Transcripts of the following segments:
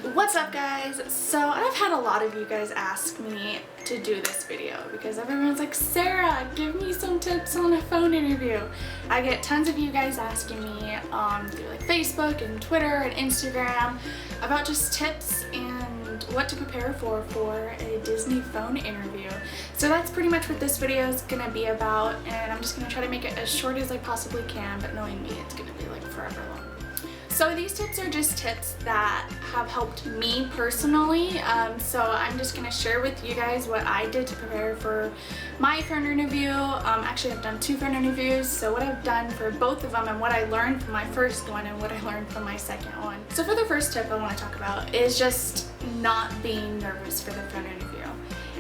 What's up, guys? So I've had a lot of you guys ask me to do this video because everyone's like, Sarah, give me some tips on a phone interview. I get tons of you guys asking me through like Facebook and Twitter and Instagram about just tips and what to prepare for a Disney phone interview. So that's pretty much what this video is gonna be about, and I'm just gonna try to make it as short as I possibly can, but knowing me, it's gonna be like forever long. So these tips are just tips that have helped me personally. So I'm just going to share with you guys what I did to prepare for my phone interview. Actually, I've done 2 phone interviews, so what I've done for both of them and what I learned from my first one and what I learned from my second one. So for the first tip I want to talk about is just not being nervous for the phone interview.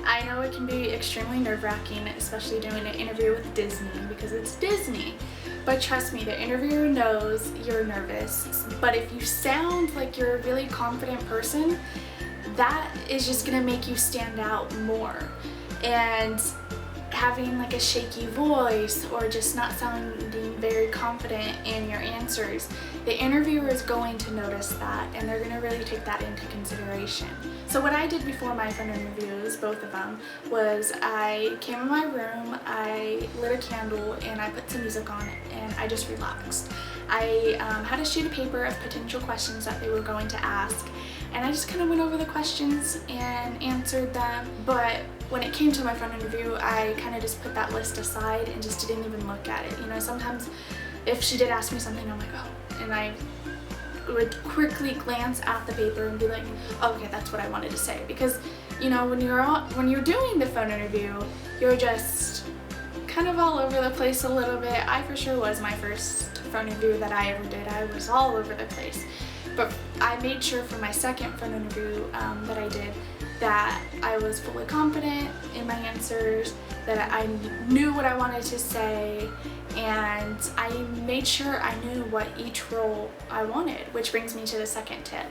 I know it can be extremely nerve-wracking, especially doing an interview with Disney because it's Disney. But trust me, the interviewer knows you're nervous. But if you sound like you're a really confident person, that is just gonna make you stand out more. And having like a shaky voice or just not sounding very confident in your answers, the interviewer is going to notice that and they're going to really take that into consideration. So what I did before my phone interviews, both of them, was I came in my room, I lit a candle and I put some music on it and I just relaxed. I had a sheet of paper of potential questions that they were going to ask, and I just kind of went over the questions and answered them. But when it came to my phone interview, I kind of just put that list aside and just didn't even look at it. You know, sometimes if she did ask me something, I'm like, oh, and I would quickly glance at the paper and be like, okay, that's what I wanted to say. Because, you know, when you're doing the phone interview, you're just kind of all over the place a little bit. I for sure was my first phone interview that I ever did. I was all over the place. But I made sure for my second phone interview that I did that I was fully confident in my answers, that I knew what I wanted to say, and I made sure I knew what each role I wanted, which brings me to the second tip.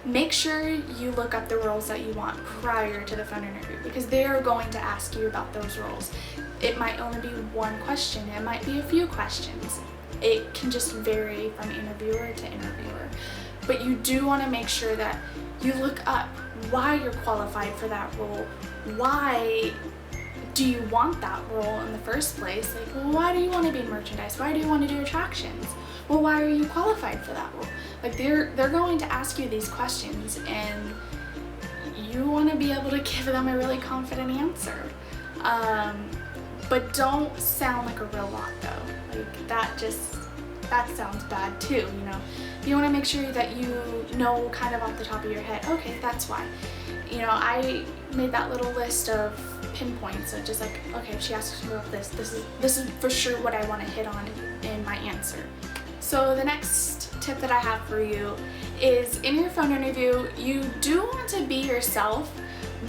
Make sure you look up the roles that you want prior to the phone interview because they are going to ask you about those roles. It might only be one question, it might be a few questions. It can just vary from interviewer to interviewer. But you do want to make sure that you look up why you're qualified for that role. Why do you want that role in the first place? Like, well, why do you want to be in merchandise? Why do you want to do attractions? Well, why are you qualified for that role? Like, they're going to ask you these questions, and you want to be able to give them a really confident answer. But don't sound like a robot though. Like, that sounds bad too, you know. You want to make sure that you know kind of off the top of your head, okay, that's why. You know, I made that little list of pinpoints of just like, okay, if she asks me about this is for sure what I want to hit on in my answer. So the next tip that I have for you is in your phone interview, you do want to be yourself,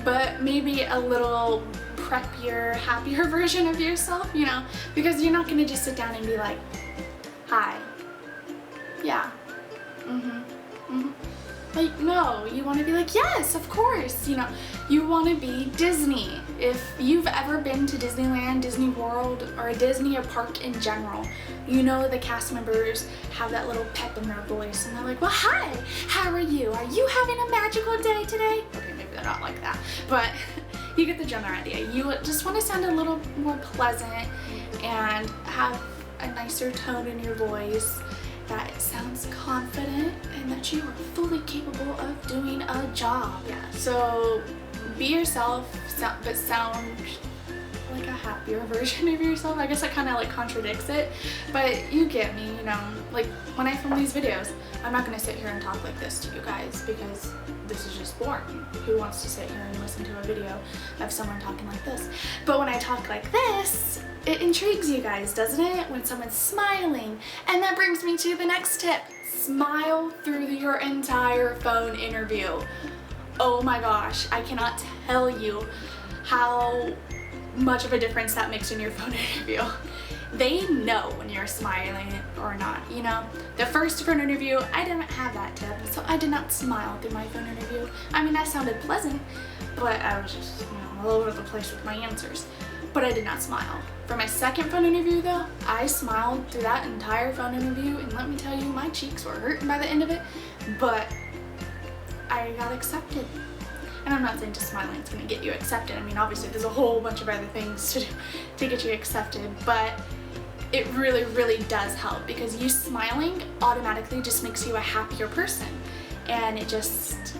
but maybe a little preppier, happier version of yourself, you know, because you're not going to just sit down and be like, hi, yeah, like, no, you want to be like, yes, of course, you know, you want to be Disney. If you've ever been to Disneyland, Disney World, or a Disney park in general, you know the cast members have that little pep in their voice and they're like, well, hi, how are you? Are you having a magical day today? Okay, maybe they're not like that, but you get the general idea. You just want to sound a little more pleasant and have a nicer tone in your voice that sounds confident and that you are fully capable of doing a job. Yeah, so be yourself, but sound like a happier version of yourself. I guess that kind of like contradicts it, but you get me, you know. Like when I film these videos, I'm not going to sit here and talk like this to you guys because this is just boring. Who wants to sit here and listen to a video of someone talking like this? But when I talk like this, it intrigues you guys, doesn't it? When someone's smiling. And that brings me to the next tip. Smile through your entire phone interview. Oh my gosh, I cannot tell you how much of a difference that makes in your phone interview. They know when you're smiling or not, you know. The first phone interview, I didn't have that tip, so I did not smile through my phone interview. I mean, that sounded pleasant, but I was just, you know, all over the place with my answers. But I did not smile. For my second phone interview though, I smiled through that entire phone interview, and let me tell you, my cheeks were hurting by the end of it, but I got accepted. And I'm not saying just smiling is going to get you accepted. I mean, obviously there's a whole bunch of other things to do to get you accepted, but it really, really does help, because you smiling automatically just makes you a happier person. And it just,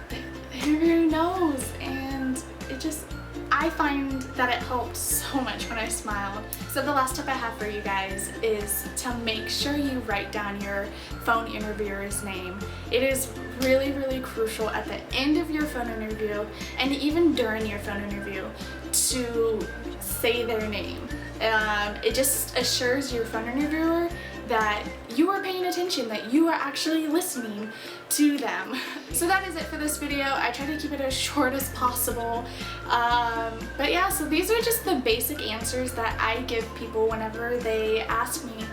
the interviewer knows, and it just, I find that it helps so much when I smile. So the last tip I have for you guys is to make sure you write down your phone interviewer's name. It is really, really crucial at the end of your phone interview, and even during your phone interview, to say their name. It just assures your phone interviewer that you are paying attention, that you are actually listening to them. So that is it for this video. I try to keep it as short as possible. But yeah, so these are just the basic answers that I give people whenever they ask me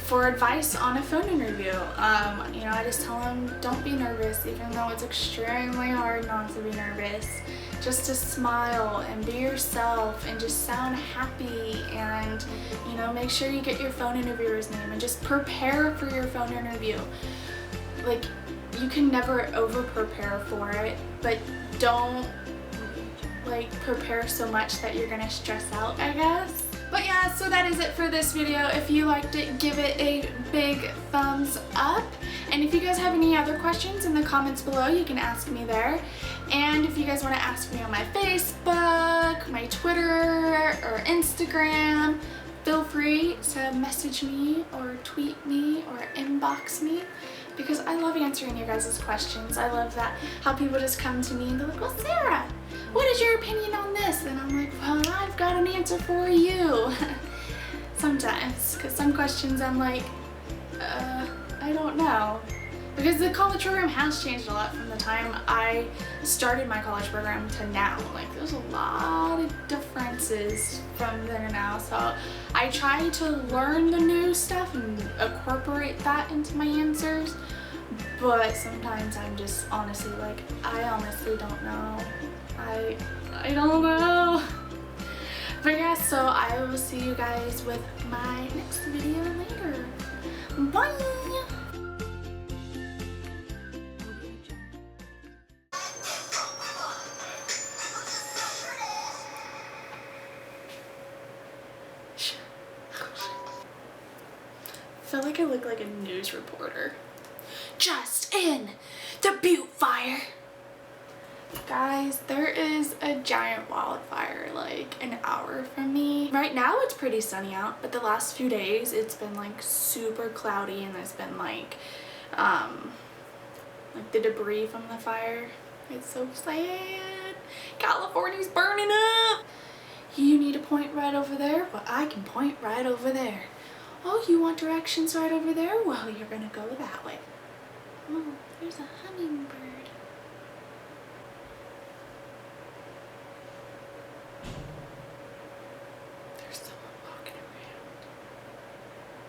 for advice on a phone interview. You know, I just tell them, don't be nervous, even though it's extremely hard not to be nervous. Just to smile and be yourself and just sound happy, and, you know, make sure you get your phone interviewer's name and just prepare for your phone interview. Like, you can never over prepare for it, but don't like prepare so much that you're gonna stress out, I guess. But yeah, so that is it for this video. If you liked it, give it a big thumbs up. And if you guys have any other questions in the comments below, you can ask me there. And if you guys want to ask me on my Facebook, my Twitter, or Instagram, feel free to message me or tweet me or inbox me, because I love answering your guys' questions. I love that how people just come to me and they're like, well, Sarah, what is your opinion on this? And I'm like, well, I've got an answer for you. Sometimes, because some questions I'm like, I don't know. Because the college program has changed a lot from the time I started my college program to now. Like, there's a lot of differences from then and now. So I try to learn the new stuff and incorporate that into my answers. But sometimes I'm just honestly like, I honestly don't know. I don't know. But yeah, so I will see you guys with my next video later. Bye! I feel like I look like a news reporter. Just in the Butte fire. Guys, there is a giant wildfire like an hour from me. Right now it's pretty sunny out, but the last few days it's been like super cloudy, and there's been like the debris from the fire. It's so sad. California's burning up. You need to point right over there? Well, I can point right over there. Oh, you want directions right over there? Well, you're gonna go that way. Oh, there's a hummingbird.